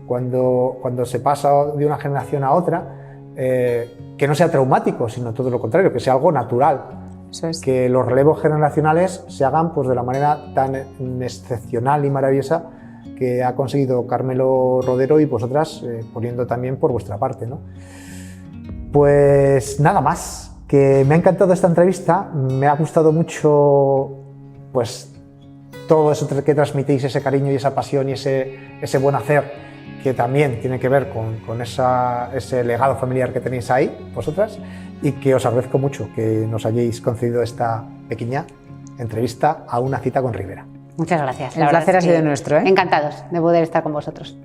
cuando se pasa de una generación a otra, que no sea traumático, sino todo lo contrario, que sea algo natural.
Eso es.
Que los relevos generacionales se hagan pues, de la manera tan excepcional y maravillosa que ha conseguido Carmelo Rodero y vosotras poniendo también por vuestra parte, ¿no? Pues nada más, que me ha encantado esta entrevista, me ha gustado mucho pues todo eso que transmitéis, ese cariño y esa pasión y ese buen hacer, que también tiene que ver con ese legado familiar que tenéis ahí vosotras, y que os agradezco mucho que nos hayáis concedido esta pequeña entrevista a Una cita con Rivera.
Muchas gracias.
El placer ha sido nuestro, ¿eh?
Encantados de poder estar con vosotros.